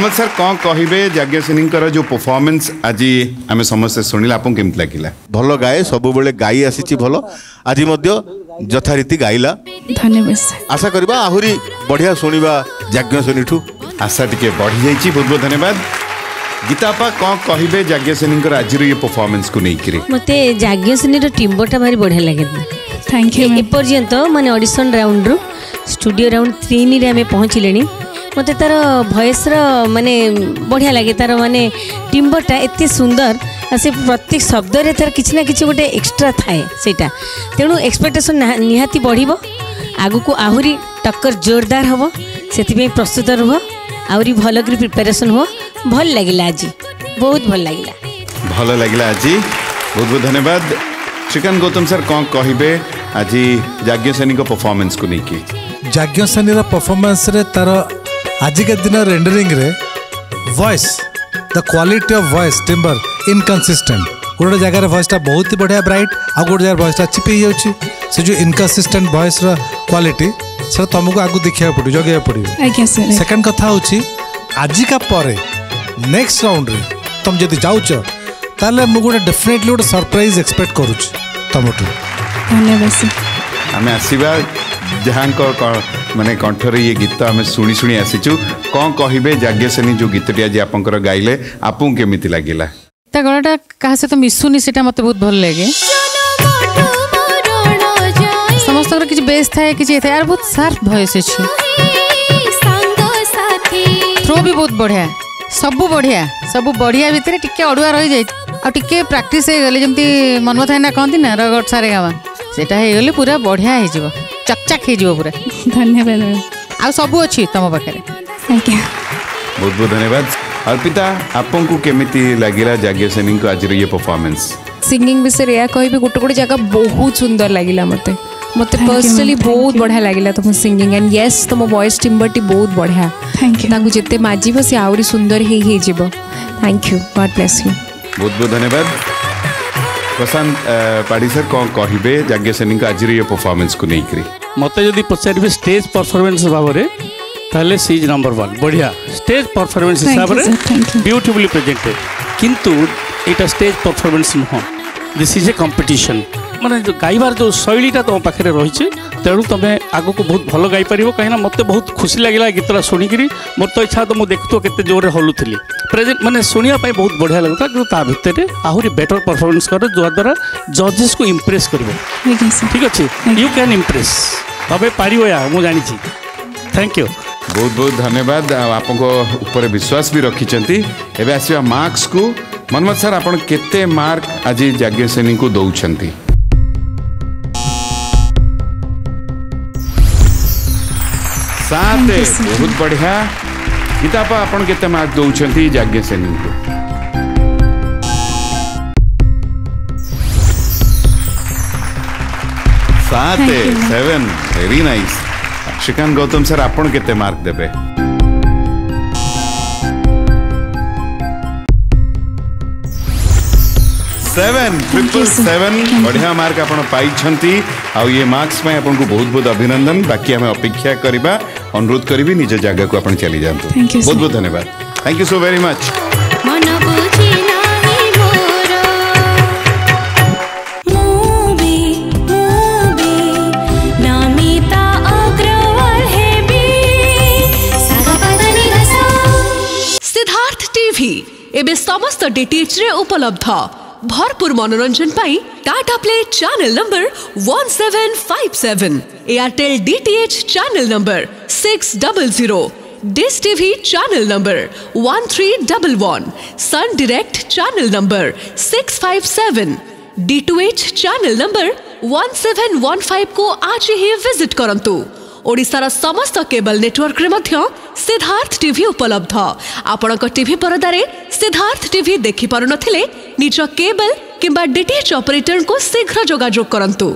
Manmath sir कौन कहे यज्ञसेनी जो परफॉर्मेंस आज आम समस्त शुणिला आपको केमती लगे? भल गाए सब गाई आसी भल आज यथारीति गाइला। धन्यवाद। आशा करबा आहुरी बढ़िया शुणा यज्ञसेनी ठू आशा टिके बढ़ी जाइए। बहुत बहुत धन्यवाद। गीतापा कौन कहे यज्ञसेनी आज ये परफॉर्मेंस को लेकर? मत यज्ञसेनी टीम्बरटा भारी बढ़िया लगे। Thank you. एपर्यंत माने ऑडिशन राउंड रु स्टूडियो राउंड 3 रे आमे पहुँचले। मत तार भयस माने बढ़िया लगे। तार माने टिम्बरटा एते सुंदर से प्रत्येक शब्द रे तार किछि ना किछि गोटे एक्स्ट्रा थाए सेटा। तेणु एक्सपेक्टेशन निहाती बढ़िबो। आगु को आहुरी टक्कर जोरदार हबो। सेति प्रस्तुत रह आहुरी भल कर प्रिपरेशन हो। भल लगिला आज बहुत भल लगिला। भल लगिला आज। बहुत बहुत धन्यवाद। श्रीकांत गौतम सर कौन कहे आज यज्ञसेनी को परफॉर्मेंस को लेकिन? यज्ञसेनी परफॉर्मेंस रे तार आज के दिन रेंडरिंग रे voice the quality of voice timber inconsistent. गोटे जगह वॉइसटा बहुत ही बढ़िया ब्राइट आ गोटे जगह वॉइसटा चिपी जाऊँगी। से जो इनकंसिस्टेंट वॉइस क्वालिटी से तुमको आगु देखा पड़ो जगह पड़ो। सेकंड कथा होची आजिका परे नेक्स्ट राउंड रे तुम जदि जाऊच ताले मु गोटे डेफिनेटली गोटे सरप्राइज एक्सपेक्ट करूछ तुमठू। धन्यवाद। आम आसवा जहाँ माने कंठर ये गीत आम शुणी शुणी आसीचु कौन कहे यज्ञसेनी जो गीतटी आज आप गाइले आपको केमिति लागिला? ता गलाटा कहा से तो मिसुनी सेटा मते बहुत भल लगे। समस्त किछि बेस थाए किछि थाए यार बहुत शार्प वॉइस अछि। थ्रो भी बहुत बढ़िया सब बढ़िया भितर टिके अड़ुआ रही जाय आ टिके प्रैक्टिस हे गले जेमती मनमत है ना कहंती ना रगड़ सारे गावा सेटा हे गले पूरा बढ़िया हे जिवो चकचक हे जिवो पूरा। धन्यवाद। आ सब अछि तम पाखरे। Thank you. बहुत बहुत धन्यवाद। अर्पिता आपको केमिति लागिला यज्ञसेनी को आज ये परफॉर्मेंस? सिंगिंग विषय या कहि गोटे गोटे जगह बहुत सुंदर लागिला मते पर्सनली बहुत बढ़िया लगे तुम सिंगिंग एंड यस तुम वॉइस टिम्बरटी बहुत बढ़िया। Thank you. जिते माजिब से आहरी सुंदर ही जीव। Thank you. God bless you. बहुत बहुत धन्यवाद। प्रशांत पाड़ी सर कौन कहे यज्ञसेनी आज ये परफॉर्मेंस को लेकर? मत जदि पचारे स्टेज परफॉर्मेंस भाव में ताले सी इज नंबर 1 बढ़िया स्टेज परफॉर्मेंस हिसाब से ब्यूटीफुली प्रेजेंटेड किंतु एटा स्टेज परफॉर्मेंस नुह दिस इज ए कंपटीशन माने जो गाइबार जो शैलीटा तुम पाखे रही तेणु तुम्हें आग को बहुत भल गाई पार कहीं मत बहुत खुशी लगे गीतटा शुणिकी मोर तो इच्छा तो मुझे देखु के जोर हलुली प्रेजेंट माने शुणापी बहुत बढ़िया लगता कि ता भितर आहरी बेटर परफॉर्मेंस कर जद्वारा जजेस को इम्प्रेस कर। ठीक अच्छे यू कैन इम्प्रेस तबे पार मुझे जानी। Thank you. बहुत बहुत धन्यवाद। आपको ऊपर विश्वास भी रखिंट। एवं आसवा मार्क्स को मनमत सर आप केते मार्क आज यज्ञसेनी को दौरान? 7। बहुत बढ़िया। गीतापा आपन केते मार्क दौरान यज्ञसेनी को? 7 7 very nice. Shrikant Gautam sir आपन केते मार्क देबे? 7 बढ़िया मार्क आप पाई। आउ ये मार्क्स में आपको बहुत बहुत अभिनंदन। बाकी हमें अपेक्षा करवा अनुरोध करी निज जगह को आप चली जातु। बहुत बहुत धन्यवाद। Thank you so very much. Siddharth TV एबे समस्त डीटीएच रे उपलब्ध। भरपूर मनोरंजन पाई Tata Play channel number 1757, Airtel DTH channel number 600, Dish TV channel number 1311, Sun Direct channel number 657, D2H channel number 1715 को आज ही विजिट करंतु। ओडिशार समस्त केबल नेटवर्क रे मध्य सिद्धार्थ टीवी उपलब्ध। आपणक टीवी परदारे सिद्धार्थ टीवी देखि पारु नथिले निज केबल किंबा डीटीएच ऑपरेटर को शीघ्र जोगाजोग करंतु।